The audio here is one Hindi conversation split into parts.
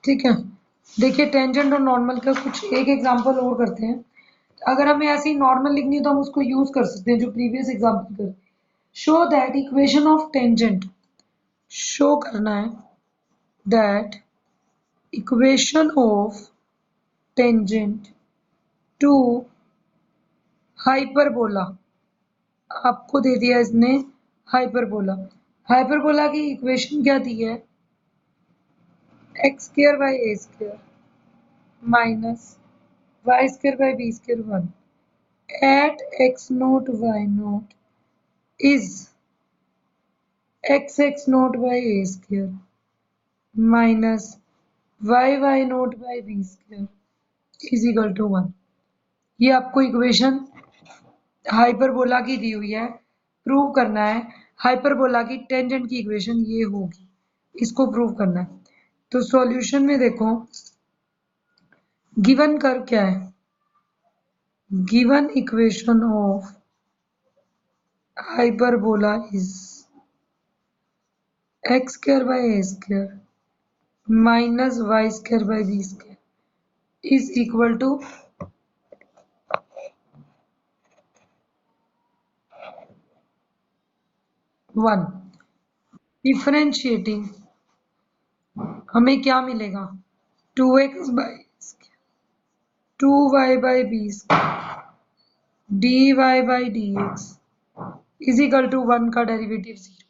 ठीक है, देखिए टेंजेंट और नॉर्मल का कुछ एक एग्जांपल और करते हैं। अगर हमें ऐसी नॉर्मल लिखनी है तो हम उसको यूज कर सकते हैं जो प्रीवियस एग्जांपल कर। Show that equation of tangent, show करना है that equation of tangent to hyperbola, आपको दे दिया इसने हाइपरबोला। हाइपरबोला की इक्वेशन क्या दी है? X square by A square minus Y square by B square 1 at x naught y naught is x naught by a square minus y naught by b square is equal to 1। ये आपको इक्वेशन हाइपरबोला की दी हुई है, प्रूव करना है हाइपरबोला की टेंजेंट की इक्वेशन ये होगी, इसको प्रूव करना है। तो सॉल्यूशन में देखो गिवन कर क्या है, given equation of hyperbola is x square by a square minus y square by b square is equal to 1। Differentiating हमें क्या मिलेगा? 2x by 2y by b square dy by dx is equal to 1 का डेरिवेटिव 0।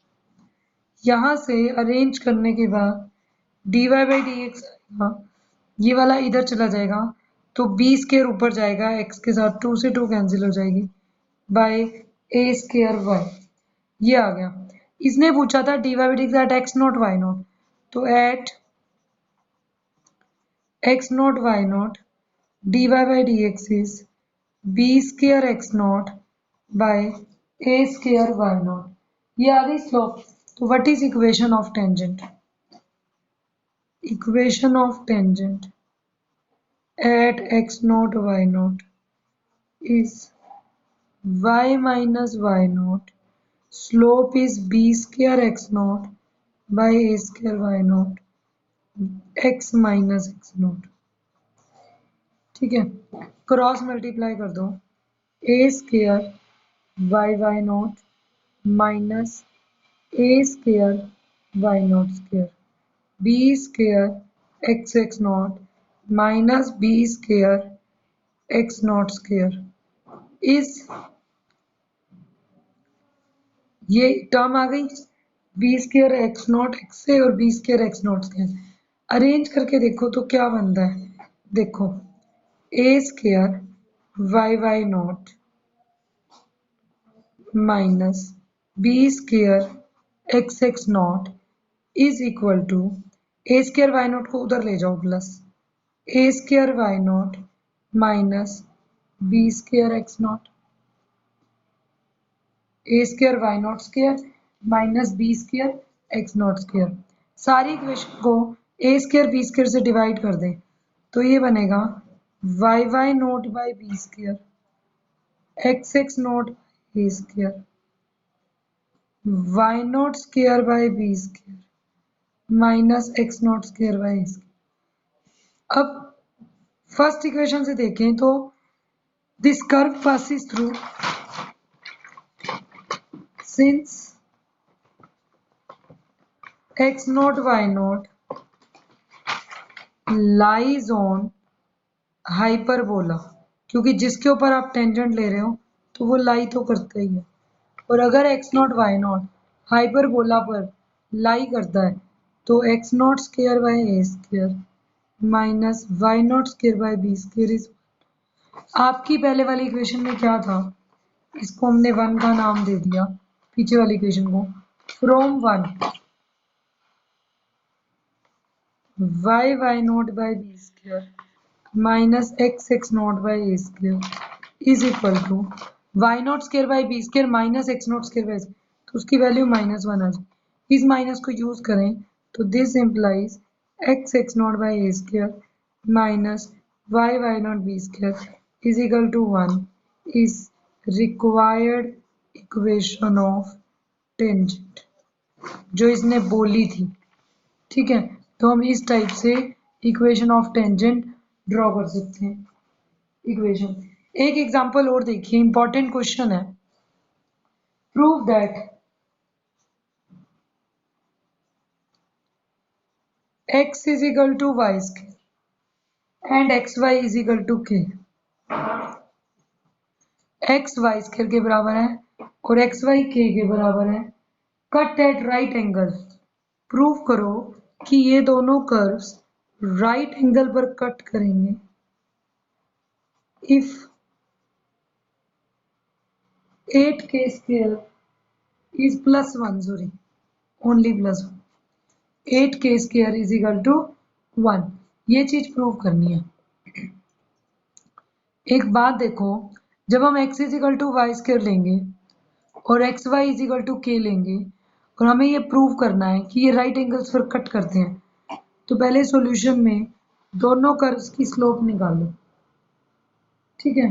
यहाँ से अरेंज करने के बाद dy by dx आएगा, ये वाला इधर चला जाएगा तो b स्क्वायर ऊपर जाएगा, x के साथ 2 से 2 कैंसिल हो जाएगी बाय a स्क्वायर y, ये आ गया। इसने पूछा था dy by dx at x naught y naught, तो at x naught y naught dy by dx is b square x naught by a square y naught, ये आ गई स्लोप। तो what is equation of tangent? Equation of tangent at x naught y naught is y minus y naught, slope is b square x naught by a square y naught x minus x naught। ठीक है, क्रॉस मल्टीप्लाई कर दो, a square y naught minus a square y naught square b square x naught minus b square x naught square is, ये टर्म आ गई b square x naught x से और बी स्क्वायर एक्स नॉट से। अरेंज करके देखो तो क्या बनता है, देखो a square y naught minus b square x naught is equal to a square y naught को उधर ले जाओ plus A square y naught minus b square x naught, a square y naught square minus b square x naught square. सारी इक्वेशन को ए स्क्वायर बी स्क्वायर से डिवाइड कर दें तो ये बनेगा y naught by B square x naught a square y naught square by B square minus x naught square by A square. अब फर्स्ट इक्वेशन से देखें तो this curve passes through since x naught y naught lies on hyperbola, क्योंकि जिसके ऊपर आप टेंजेंट ले रहे हो तो वो लाई तो करता ही है, और अगर x naught y naught hyperbola पर लाई करता है तो x naught square by a square minus y naught square by b square is. आपकी पहले वाली इक्वेशन में क्या था, इसको हमने 1 का नाम दे दिया, पीछे वाली इक्वेशन को from 1 y naught by b square minus x naught by a square is equal to y naught square by b square minus x naught square by, तो उसकी वैल्यू -1 आ जाए। इस माइनस को यूज करें तो this implies x naught by a square minus y naught b square is equal to 1 is required equation of tangent जो इसने बोली थी। ठीक है, तो हम इस टाइप से इक्वेशन ऑफ टेंजेंट ड्रॉ कर सकते हैं। इक्वेशन, एक एग्जांपल और देखिए, इंपॉर्टेंट क्वेश्चन है। Prove that x is equal to y square and x y is equal to k. X y square के बराबर है और एक्स वाई के बराबर है। Cut at right angle. Prove करो कि ये दोनों कर्व्स राइट एंगल पर कट करेंगे if 8k square is plus 1, sorry, only plus 1, 8k square is equal to 1। ये चीज प्रूव करनी है। एक बात देखो, जब हम x is equal to y square लेंगे और x y is equal to k लेंगे और हमें ये प्रूव करना है कि ये राइट एंगल्स पर कट करते हैं, तो पहले सॉल्यूशन में दोनों कर्व्स की स्लोप निकालो, ठीक है।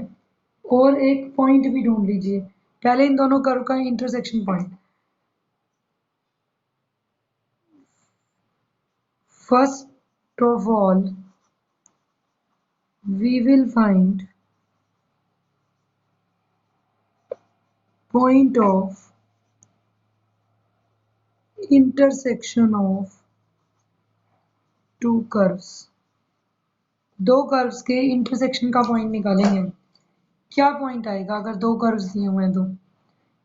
और एक पॉइंट भी ढूंढ लीजिए, पहले इन दोनों कर्व का intersection point. First of all we will find point of intersection of two curves। दो कर्व्स के इंटरसेक्शन का पॉइंट निकालेंगे। क्या पॉइंट आएगा अगर दो कर्व्स दिए हुए हैं तो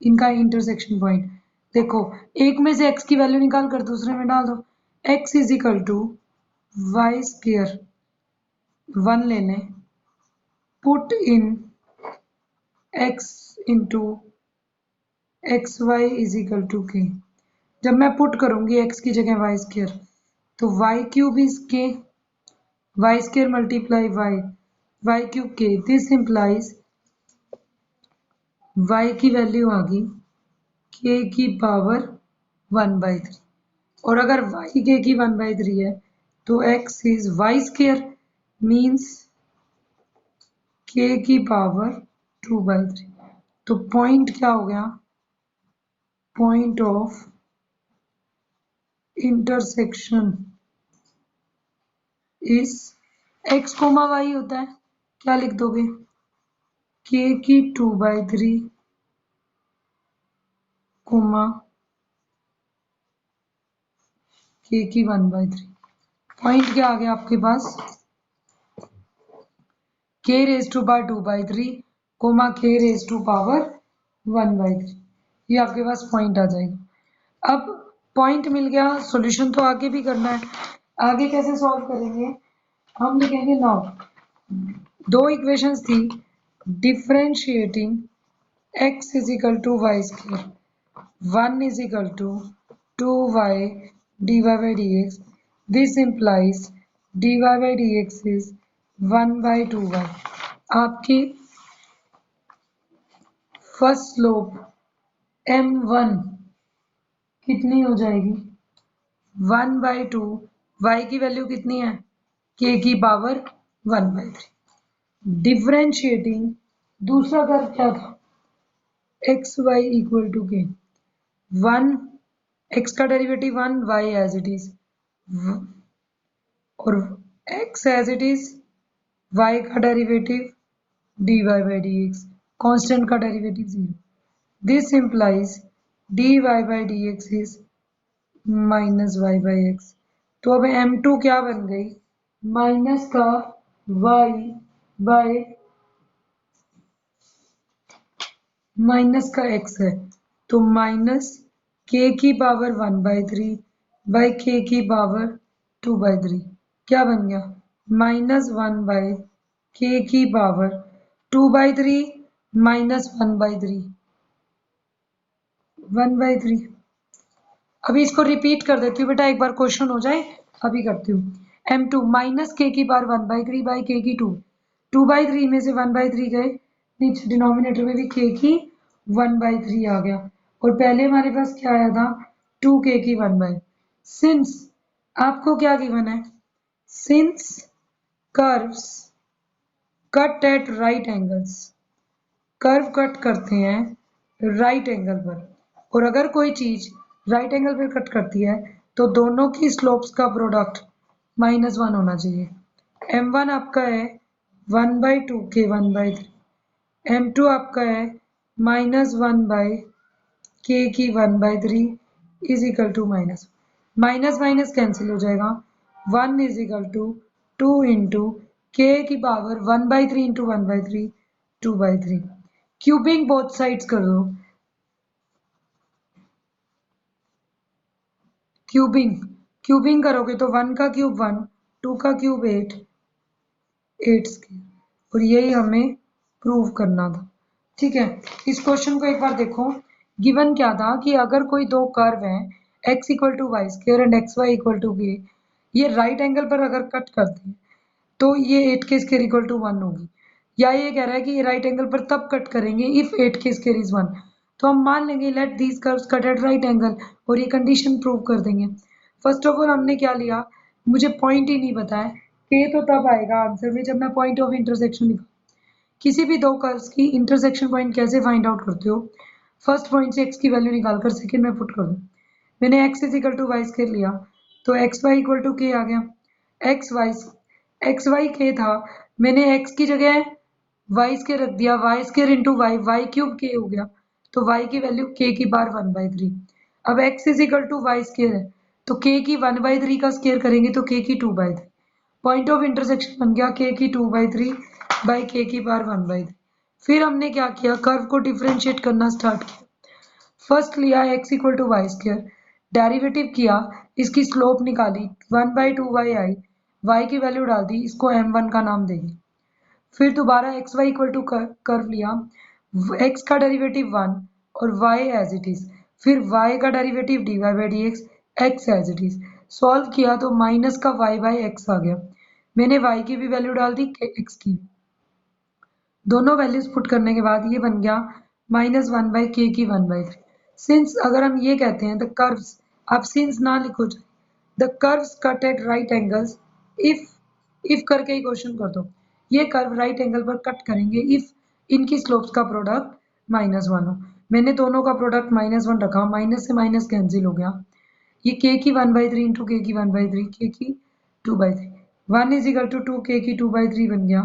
इनका इंटरसेक्शन पॉइंट देखो, एक में से x की वैल्यू निकाल कर दूसरे में डाल दो। x is equal to y square 1 ले लें, put in x into x y is equal to k. जब मैं पुट करूंगी x की जगह वाई स्क्वायर, तो y cube is k, y square multiply y, y cube k. This implies y की वैल्यू आ गई के की पावर 1/3, और अगर वाई के की 1/3 है तो x is y square means k की पावर 2/3। तो पॉइंट क्या हो गया, point of intersection is x comma y होता है, क्या लिख दोगे, के की 2/3 कोमा के की 1/3। पॉइंट क्या आ गया आपके पास, k raise to power 2/3 comma k raise to power 1/3। ये आपके पास पॉइंट आ जाएगा। अब पॉइंट मिल गया, सॉल्यूशन तो आगे भी करना है। आगे कैसे सॉल्व करेंगे, हम लिखेंगे नाउ दो इक्वेशंस थी, differentiating x is equal to y square 1 is equal to 2y dy by dx. This implies dy by dx is 1/2y। आपकी फर्स्ट स्लोप m1 कितनी हो जाएगी, 1/2, y की वैल्यू कितनी है, k की पावर 1/3। डिफरेंशिएटिंग दूसरा कर्व क्या था, एक्स वाई इक्वल टू के, 1 x का derivative 1, y as it is, और x as it is, y का derivative dy by dx, constant का derivative 0। This implies dy by dx is minus y by x। तो अब m2 क्या बन गई, माइनस का y बाय माइनस का x है, तो माइनस k की पावर 1/3 बाई k की पावर 2/3 क्या बन गया, -1 बाई k की पावर 2/3 माइनस 1/3 1/3। अभी इसको रिपीट कर देती हूँ बेटा, एक बार क्वेश्चन हो जाए, अभी करती हूँ। m2 माइनस k की पावर 1/3 बाई k की 2/3 में से 1/3 गए नीचे, डिनोमिनेटर में भी k की 1/3 आ गया, और पहले हमारे पास क्या आया था, 2k की 1/। सिंस आपको क्या गिवन है, since curves cut at right angles, curve cut करते हैं राइट एंगल पर, और अगर कोई चीज राइट एंगल पर कट करती है तो दोनों की स्लोप्स का प्रोडक्ट -1 होना चाहिए। m1 आपका है 1/2 के 1/3, m2 आपका है -1 k की 1/3 is equal to minus minus cancel हो जाएगा। 1 is equal to 2 into k की power 1/3 into 1/3 2/3। Cubing both sides कर दो। क्यूबिंग करोगे तो 1 का क्यूब 1, 2 का क्यूब 8, 8 स्क्वायर, और यही हमें प्रूव करना था। ठीक है, इस क्वेश्चन को एक बार देखो। गिवन क्या था कि अगर कोई दो कर्व हैं x equal to y square and x y equal to k, ये राइट एंगल पर अगर कट करते हैं तो ये 8 के स्क्वायर इक्वल टू 1 होगी। या ये कह रहा है कि ये राइट एंगल पर तब कट करेंगे इफ 8 के स्क्वायर इज 1। तो हम मान लेंगे let these curves cut at right angle, और ये कंडीशन प्रूव कर देंगे। फर्स्ट ऑफ ऑल हमने क्या लिया, मुझे पॉइंट ही नहीं पता है, के तो तब आएगा आंसर में जब मैं पॉइंट ऑफ इंटरसेक्शन निकाल। किसी भी दो कर्व्स की इंटरसेक्शन पॉइंट कैसे फाइंड आउट करते हो, फर्स्ट पॉइंट से x की वैल्यू निकालकर सेकंड में पुट कर दो। मैंने x is equal to y square लिया तो एक्स वाई इक्वल टू के आ गया। एक्स वाई के था, मैंने x की जगह वाई स्क्वायर रख दिया, y square into y, y cube k हो गया, तो y की वैल्यू k की बार 1/3। अब x is equal to y square है तो k की 1/3 का स्क्वायर करेंगे तो k की 2/3। पॉइंट ऑफ इंटरसेक्शन बन गया k की 2/3 बाई k की पावर 1/3। फिर हमने क्या किया, कर्व को डिफरेंशिएट करना स्टार्ट किया। फर्स्ट लिया x equal to y square, derivative किया, इसकी स्लोप निकाली 1/2y आई, y की वैल्यू डाल दी, इसको m1 का नाम देंगे। फिर दोबारा x y equal to curve लिया, x का डेरिवेटिव 1 और y एज इट इज, फिर y का derivative dy by d x, x as it is. Solve किया तो माइनस का y बाई एक्स आ गया। मैंने y की भी वैल्यू डाल दी, x की। दोनों वैल्यूज पुट करने के बाद ये बन गया -1 के की 1/3। सिंस अगर हम ये कहते हैं द कर्व्स, आप सिंस ना लिखो, the curves cut at right angles if करके ही क्वेश्चन कर दो। ये कर्व राइट एंगल पर कट करेंगे इफ इनकी स्लोप्स का प्रोडक्ट -1 हो। मैंने दोनों का प्रोडक्ट -1 रखा, माइनस से माइनस कैंसिल हो गया। ये k की 1/3 इंटू के की 1/3, के की 2/3, 1 इज इक्वल टू 2 के की 2/3 बन गया।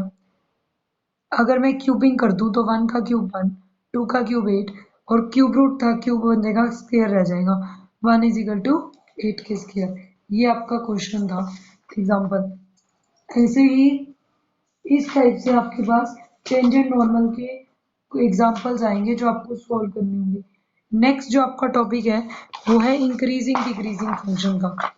अगर मैं क्यूबिंग कर दूं तो 1 का क्यूब 1, 2 का क्यूब 8, और क्यूब रूट था, क्यूब बन जाएगा, स्क्वायर रह जाएगा, 1 इज इक्वल टू 8 के स्क्वायर। ये आपका क्वेश्चन था एग्जाम्पल। ऐसे ही इस टाइप से आपके पास टेंजेंट नॉर्मल के एग्जाम्पल्स आएंगे जो आपको सॉल्व करने होंगे। नेक्स्ट जो आपका टॉपिक है वो है इंक्रीजिंग डिक्रीजिंग फंक्शन का।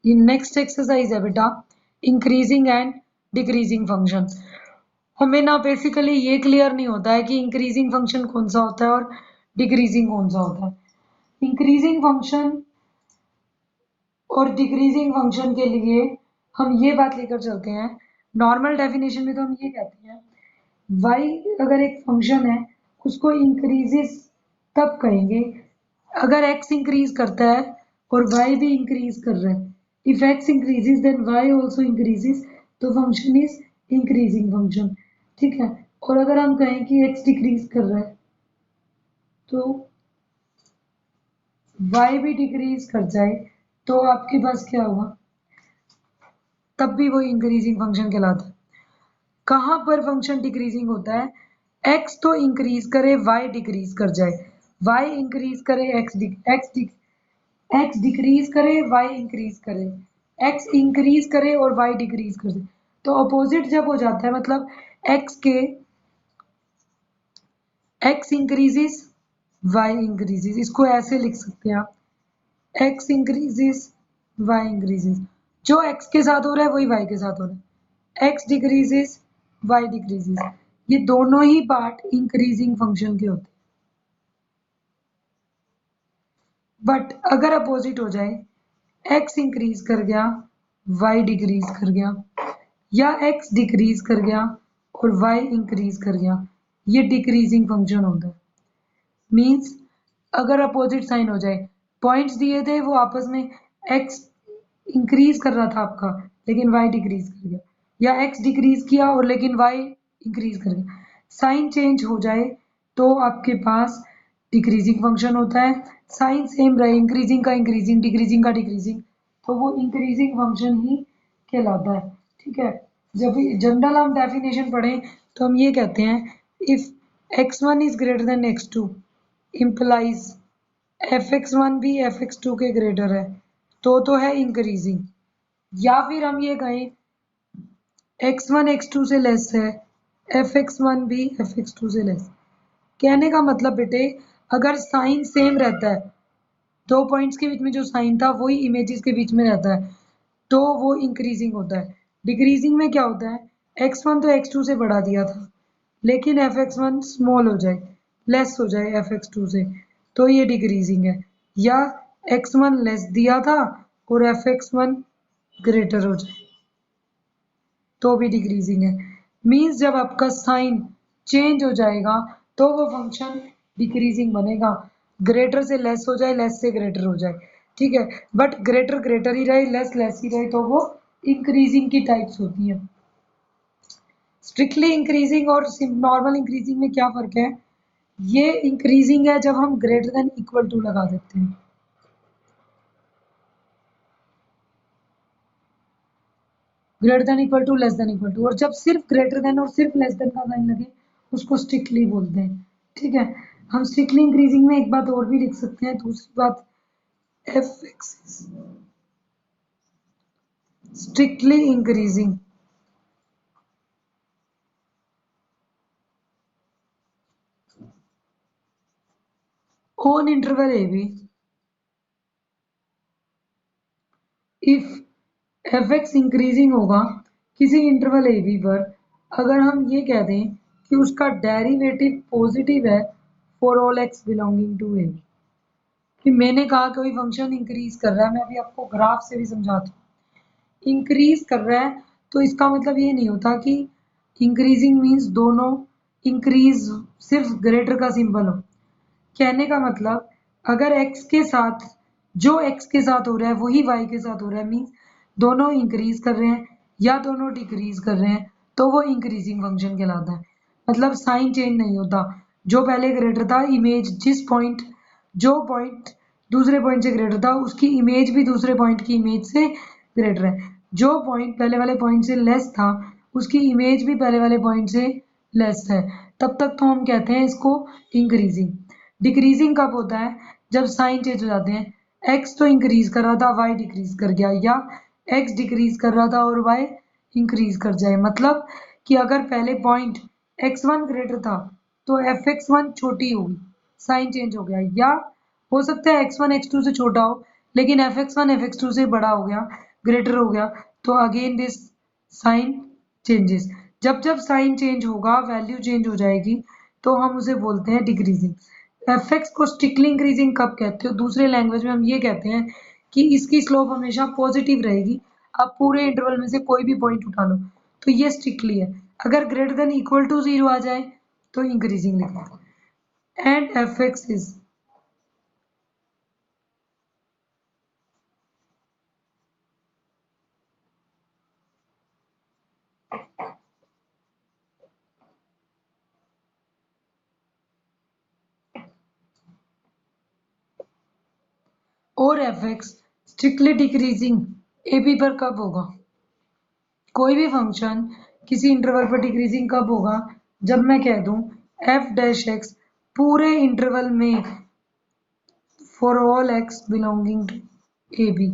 ये नेक्स्ट एक्सरसाइज है बेटा, इंक्रीजिंग एंड डिक्रीजिंग फंक्शन। हमें ना बेसिकली ये क्लियर नहीं होता है कि इंक्रीजिंग फंक्शन कौन सा होता है और डिक्रीजिंग कौन सा होता है। इंक्रीजिंग फंक्शन और डिक्रीजिंग फंक्शन के लिए हम ये बात लेकर चलते हैं, नॉर्मल डेफिनेशन में तो हम ये कहते हैं y अगर एक फंक्शन है उसको इंक्रीजेस तब कहेंगे अगर x इंक्रीज करता है और y भी इंक्रीज कर रहा है। If x increases then y also increases, तो फंक्शन इज इंक्रीजिंग फंक्शन। ठीक है, और अगर हम कहें कि x डिक्रीज कर रहा है तो y भी डिक्रीज कर जाए तो आपके पास क्या होगा, तब भी वो इंक्रीजिंग फंक्शन कहलाता है। कहाँ पर फंक्शन डिक्रीजिंग होता है, x तो इंक्रीज करे y डिक्रीज कर जाए, y इंक्रीज करे x डिक्रीज करे y इंक्रीज करे, x इंक्रीज करे और y डिक्रीज करे। तो अपोजिट जब हो जाता है मतलब x इंक्रीजेस y इंक्रीजेस, इसको ऐसे लिख सकते हैं आप, x इंक्रीजेस y इंक्रीजेस। जो x के साथ हो रहा है वही y के साथ हो रहा है, x डिक्रीजेस y डिक्रीजेस। ये दोनों ही पार्ट इंक्रीजिंग फंक्शन के होते हैं। बट अगर अपोजिट हो जाए, x इंक्रीज कर गया y डिक्रीज कर गया, या x डिक्रीज कर गया और y इंक्रीज कर गया, ये डिक्रीजिंग फंक्शन होता है। मीन्स अगर अपोजिट साइन हो जाए, पॉइंट्स दिए थे वो आपस में, एक्स इंक्रीज कर रहा था आपका लेकिन वाई डिक्रीज कर गया, या एक्स डिक्रीज किया और लेकिन वाई इंक्रीज कर गया, साइन चेंज हो जाए तो आपके पास डिक्रीजिंग फंक्शन होता है। साइन सेम रहे, इंक्रीजिंग का इंक्रीजिंग, डिक्रीजिंग का डिक्रीजिंग, तो वो इंक्रीजिंग फंक्शन ही कहलाता है। ठीक है, जब जनरल हम डेफिनेशन पढ़ें तो हम ये कहते हैं, if x1 is greater than x2 implies fx1 भी fx2 के ग्रेटर है तो है इंक्रीजिंग। या फिर हम ये कहें x1 x2 से लेस है, fx1 भी fx2 से लेस। कहने का मतलब बेटे, अगर साइन सेम रहता है, दो पॉइंट्स के बीच में जो साइन था वही इमेजेस के बीच में रहता है, तो वो इंक्रीजिंग होता है। डिक्रीजिंग में क्या होता है, x1 तो x2 से बढ़ा दिया था लेकिन fx1 स्मॉल हो जाए, लेस हो जाए fx2 से, तो ये डिक्रीजिंग है। या x1 लेस दिया था और fx1 ग्रेटर हो जाए तो भी डिक्रीजिंग है। मीन्स जब आपका साइन चेंज हो जाएगा तो वो फंक्शन डिक्रीजिंग बनेगा, ग्रेटर से लेस हो जाए, लेस से ग्रेटर हो जाए। ठीक है, बट ग्रेटर ग्रेटर ही रहे, लेस लेस ही रहे, तो वो इंक्रीजिंग की टाइप्स होती है। स्ट्रिक्टली इंक्रीजिंग और नॉर्मल इंक्रीजिंग में क्या फर्क है, ये इंक्रीजिंग है जब हम ग्रेटर देन इक्वल टू लगा देते हैं, greater than equal to, less than equal to, और जब सिर्फ ग्रेटर देन और सिर्फ लेस देन का साइन लगे उसको स्ट्रिक्टली बोलते हैं। ठीक है, हम स्ट्रिक्टली इंक्रीजिंग में एक बात और भी लिख सकते हैं, दूसरी बात, f x strictly increasing on interval a b if f x increasing होगा किसी इंटरवल ए बी पर, अगर हम ये कह दें कि उसका डेरिवेटिव पॉजिटिव है for all x belonging to a b. कि मैंने कहा कोई फंक्शन इंक्रीज कर रहा है, मैं अभी आपको ग्राफ से भी समझाता हूँ, इंक्रीज कर रहा है तो इसका मतलब ये नहीं होता कि इंक्रीजिंग मीन्स दोनों इंक्रीज सिर्फ ग्रेटर का सिंबल हो। कहने का मतलब, अगर x के साथ जो x के साथ हो रहा है वही y के साथ हो रहा है, मीन्स दोनों इंक्रीज कर रहे हैं या दोनों डिक्रीज कर रहे हैं, तो वो इंक्रीजिंग फंक्शन कहलाता है। मतलब साइन चेंज नहीं होता, जो पहले ग्रेटर था, इमेज जिस पॉइंट, जो पॉइंट दूसरे पॉइंट से ग्रेटर था उसकी इमेज भी दूसरे पॉइंट की इमेज से ग्रेटर है, जो पॉइंट पहले वाले पॉइंट से लेस था उसकी इमेज भी पहले वाले पॉइंट से लेस है, तब तक तो हम कहते हैं इसको इंक्रीजिंग। डिक्रीजिंग कब होता है, जब साइन चेंज हो जाते हैं, एक्स तो इंक्रीज कर रहा था वाई डिक्रीज कर गया, या एक्स डिक्रीज कर रहा था और वाई इंक्रीज कर जाए। मतलब कि अगर पहले पॉइंट x1 ग्रेटर था तो fx1 छोटी होगी, साइन चेंज हो गया, या हो सकता है x1 x2 से छोटा हो लेकिन fx1 fx2 से बड़ा हो गया, ग्रेटर हो गया, तो अगेन दिस साइन चेंजेस। जब जब साइन चेंज होगा, वैल्यू चेंज हो जाएगी, तो हम उसे बोलते हैं डिक्रीजिंग। एफएक्स को स्ट्रिक्टली इंक्रीजिंग कब कहते हो, दूसरे लैंग्वेज में हम ये कहते हैं कि इसकी स्लोप हमेशा पॉजिटिव रहेगी, आप पूरे इंटरवल में से कोई भी पॉइंट उठा लो, तो ये स्ट्रिक्टली है। अगर ग्रेटर देन इक्वल टू 0 आ जाए तो इंक्रीजिंग लिखो। एंड एफएक्स इज, और f x strictly decreasing a b पर कब होगा, कोई भी फंक्शन किसी इंटरवल पर डिक्रीजिंग कब होगा, जब मैं कह दूं एफ डैश एक्स पूरे इंटरवल में for all x belonging to a b,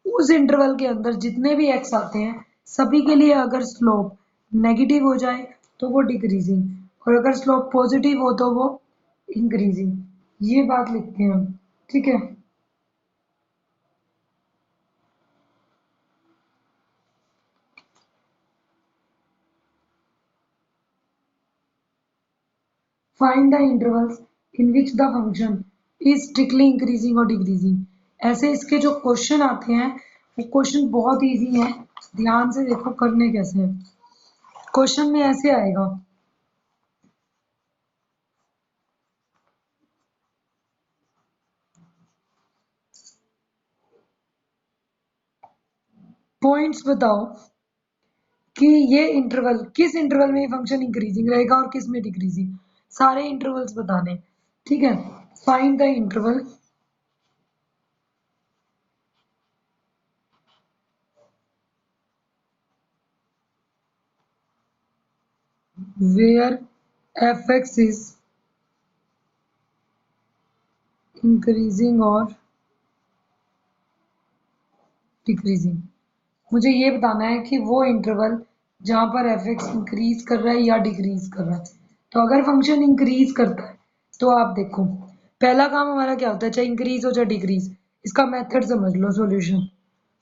उस इंटरवल के अंदर जितने भी एक्स आते हैं सभी के लिए अगर स्लोप नेगेटिव हो जाए तो वो डिक्रीजिंग, और अगर स्लोप पॉजिटिव हो तो वो इंक्रीजिंग। ये बात लिखते हैं हम। ठीक है, find the intervals in which the function is strictly increasing और डिक्रीजिंग। ऐसे इसके जो क्वेश्चन आते हैं वो क्वेश्चन बहुत इजी है, ध्यान से देखो करने कैसे हैं। क्वेश्चन में ऐसे आएगा, पॉइंट्स बताओ कि ये इंटरवल किस इंटरवल में ये फंक्शन इंक्रीजिंग रहेगा और किस में डिक्रीजिंग, सारे इंटरवल्स बताने। ठीक है, find the interval where fx is increasing or decreasing। मुझे ये बताना है कि वो इंटरवल जहां पर fx इंक्रीज कर रहा है या डिक्रीज कर रहा है। तो अगर फंक्शन इंक्रीज करता है तो आप देखो पहला काम हमारा क्या होता है, चाहे इंक्रीज हो चाहे डिक्रीज, इसका मेथड समझ लो। सॉल्यूशन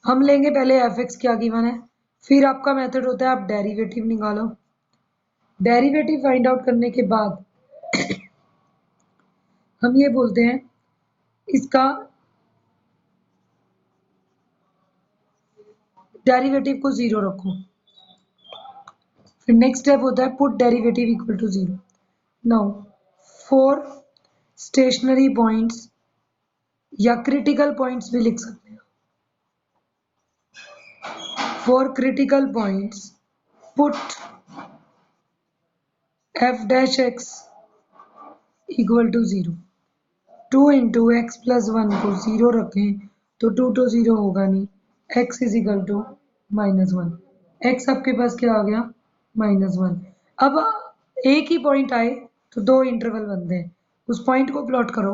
हम लेंगे पहले fx क्या गिवन है, फिर आपका मेथड होता है आप डेरिवेटिव निकालो। डेरिवेटिव फाइंड आउट करने के बाद हम ये बोलते हैं इसका डेरिवेटिव को जीरो रखो। फिर नेक्स्ट स्टेप होता है put derivative equal to zero. Now for stationary points या क्रिटिकल पॉइंट्स भी लिख सकते हैं। For critical points put f dash x equal to zero. 2 into x plus one को जीरो रखें तो 2 तो जीरो होगा नहीं, x is equal to -1। x आपके पास क्या आ गया -1। अब एक ही पॉइंट आए तो दो इंटरवल बनते हैं, उस पॉइंट को प्लॉट करो।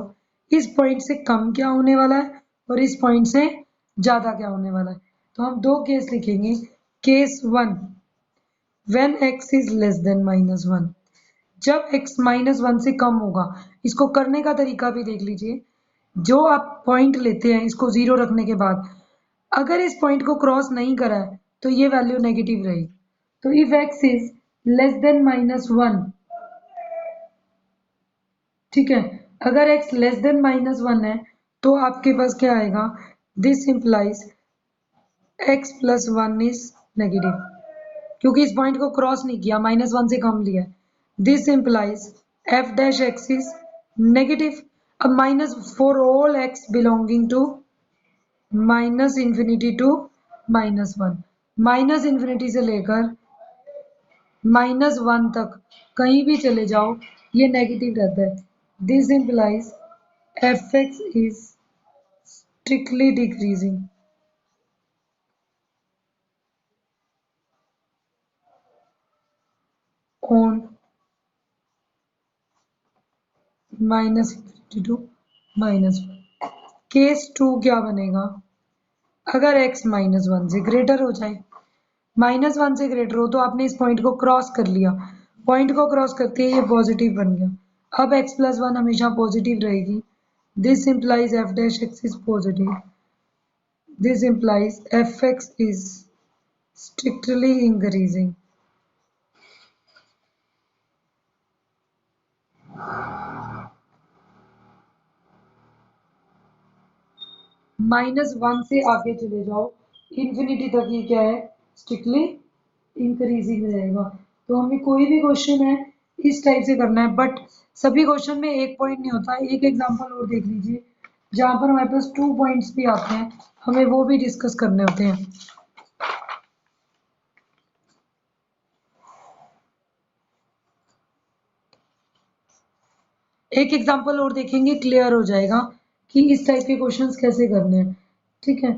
इस पॉइंट से कम क्या होने वाला है और इस पॉइंट से ज्यादा क्या होने वाला है। तो हम दो केस लिखेंगे। Case 1 when x is less than -1, जब x -1 से कम होगा। इसको करने का तरीका भी देख लीजिए। जो आप पॉइंट लेते हैं इसको जीरो रखने के बाद अगर इस पॉइंट को क्रॉस नहीं करा है तो ये वैल्यू नेगेटिव रहेगी। तो if x is less than -1, ठीक है, अगर x लेस देन -1 है तो आपके पास क्या आएगा, this implies x plus 1 is negative, क्योंकि इस पॉइंट को क्रॉस नहीं किया, -1 से कम लिया। This implies f dash x is negative. अब minus for all x belonging to -infinity to -1, -infinity से लेकर -1 तक कहीं भी चले जाओ ये नेगेटिव रहता है। This implies fx is strictly decreasing on -infinity to -1। Case 2 क्या बनेगा, अगर x -1 से ग्रेटर हो जाए, -1 से ग्रेटर हो तो आपने इस पॉइंट को क्रॉस कर लिया, पॉइंट को क्रॉस करके ये पॉजिटिव बन गया। अब x प्लस 1 हमेशा पॉजिटिव रहेगी। This implies f dash x is positive. This implies fx is strictly increasing. -1 से आगे चले जाओ इंफिनिटी तक ये क्या है, स्ट्रिक्टली इंक्रीजिंग रहेगा। तो हमें कोई भी क्वेश्चन है इस टाइप से करना है, बट सभी क्वेश्चन में एक पॉइंट नहीं होता। एक एग्जांपल और देख लीजिए जहां पर हमारे पास 2 पॉइंट्स भी आते हैं, हमें वो भी डिस्कस करने होते हैं। एक एग्जांपल और देखेंगे, क्लियर हो जाएगा कि इस टाइप के क्वेश्चंस कैसे करने हैं। ठीक है,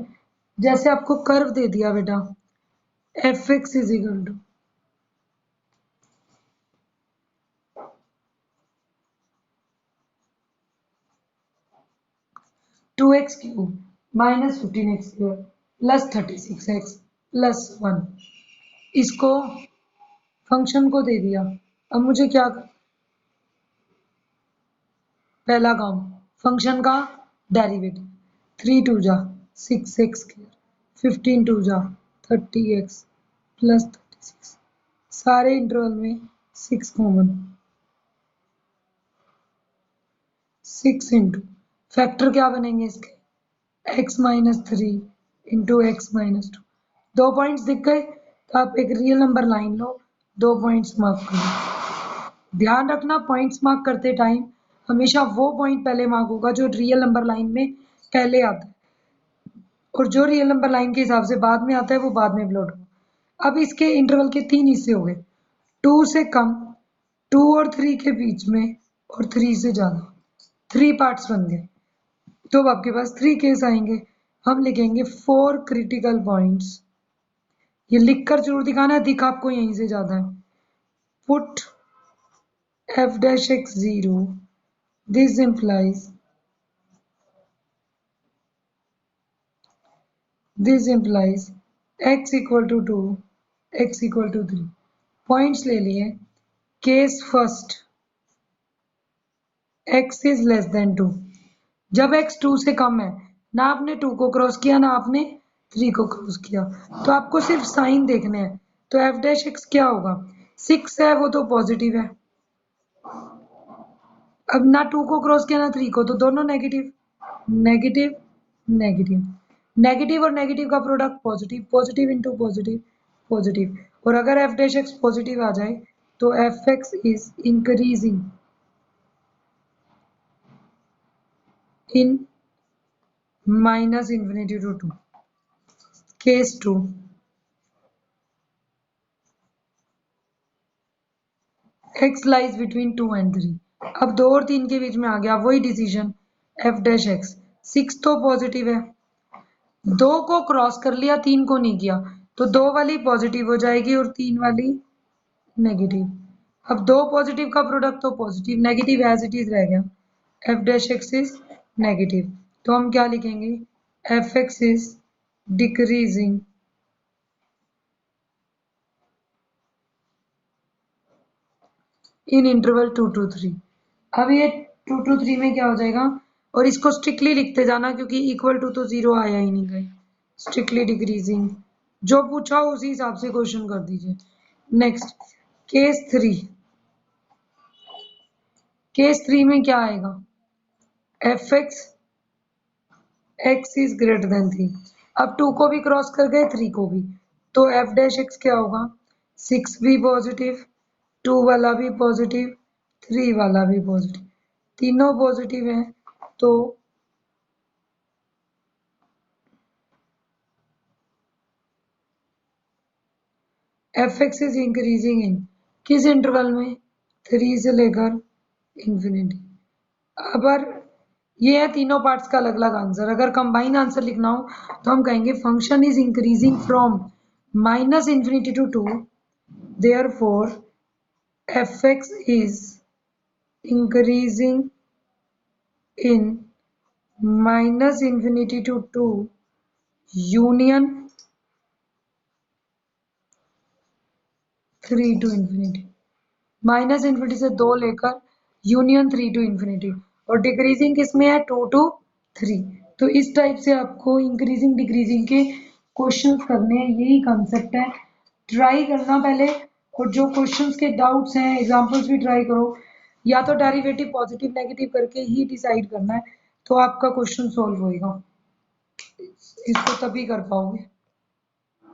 जैसे आपको कर्व दे दिया बेटा f x is equal to 2x cube -15x square plus 36x plus 1, इसको फंक्शन को दे दिया। अब मुझे क्या पहला काम फंक्शन का डेरिवेटिव, 3 2 जा 6x स्क्वायर, 15 2 जा 30x प्लस 36, सारे इंटरवल में 6 कॉमन, 6 इंटू फैक्टर क्या बनेंगे इसके, x-3 इंटू x-2। दो पॉइंट्स दिख गए तो आप एक रियल नंबर लाइन लो, दो पॉइंट्स मार्क करो। ध्यान रखना पॉइंट्स मार्क करते टाइम हमेशा वो पॉइंट पहले मार्क होगा जो रियल नंबर लाइन में पहले आता है। और जो रियल नंबर लाइन के हिसाब से बाद में आता है वो बाद में प्लॉट होगा। अब इसके इंटरवल के 3 हिस्से हो गए, 2 से कम, 2 और 3 के बीच में और 3 से ज्यादा, 3 पार्ट्स बन गए। तो अब आपके पास 3 केस आएंगे। हम लिखेंगे 4 क्रिटिकल पॉइंट्स। ये लिखकर जरूर दिखाना है, दिख आपको यहीं से ज्यादा है। Put f dash x 0, this implies x equal to 2, x equal to 3। Points ले लिए। Case first, x is less than 2। जब x 2 से कम है, ना आपने 2 को क्रॉस किया ना आपने 3 को क्रॉस किया, तो आपको सिर्फ साइन देखने हैं। तो f डैश x क्या होगा, 6 है वो तो पॉजिटिव है। अब ना 2 को क्रॉस किया ना 3 को, तो दोनों नेगेटिव, नेगेटिव, नेगेटिव, नेगेटिव और नेगेटिव का product positive, positive into positive, positive. और अगर f डैश x पॉजिटिव आ जाए तो fx is increasing in minus infinity to 2। Case 2, x lies between 2 and 3। अब 2 और 3 के बीच में आ गया वही डिसीजन, f डैश x। 6 तो पॉजिटिव है, 2 को क्रॉस कर लिया 3 को नहीं किया, तो 2 वाली पॉजिटिव हो जाएगी और 3 वाली नेगेटिव। अब 2 पॉजिटिव का प्रोडक्ट तो positive, negative as it is रह गया, f dash x is negative. तो हम क्या लिखेंगे, fx is decreasing in interval 2 to 3। अब ये 2 to 3 में क्या हो जाएगा, और इसको स्ट्रिक्टली लिखते जाना क्योंकि इक्वल टू तो 0 आया ही नहीं गई। स्ट्रिक्टली डिक्रीजिंग, जो पूछा उसी हिसाब से क्वेश्चन कर दीजिए। नेक्स्ट केस 3, केस 3 में क्या आएगा, fx x is greater than 3। अब 2 को भी क्रॉस कर गए 3 को भी, तो f डैश x क्या होगा, 6 भी पॉजिटिव, 2 वाला भी पॉजिटिव, 3 वाला भी पॉजिटिव, तीनों पॉजिटिव है। तो fx इज इंक्रीजिंग इन किस इंटरवल में, 3 से लेकर इंफिनिटी। अगर ये है तीनों पार्ट्स का अलग अलग आंसर, अगर कंबाइन आंसर लिखना हो तो हम कहेंगे function is increasing from minus infinity to 2, therefore fx is increasing in minus infinity to 2 union 3 to infinity। Minus infinity से 2 लेकर यूनियन 3 टू इन्फिनिटी, और डिक्रीजिंग किसमें है, 2 to 3। तो इस टाइप से आपको इंक्रीजिंग डिक्रीजिंग के क्वेश्चंस करने हैं, यही कंसेप्ट है। ट्राई करना पहले, और जो क्वेश्चंस के डाउट्स हैं एग्जांपल्स भी ट्राई करो, या तो डेरिवेटिव पॉजिटिव नेगेटिव करके ही डिसाइड करना है, तो आपका क्वेश्चन सॉल्व होएगा, इसको तभी कर पाओगे।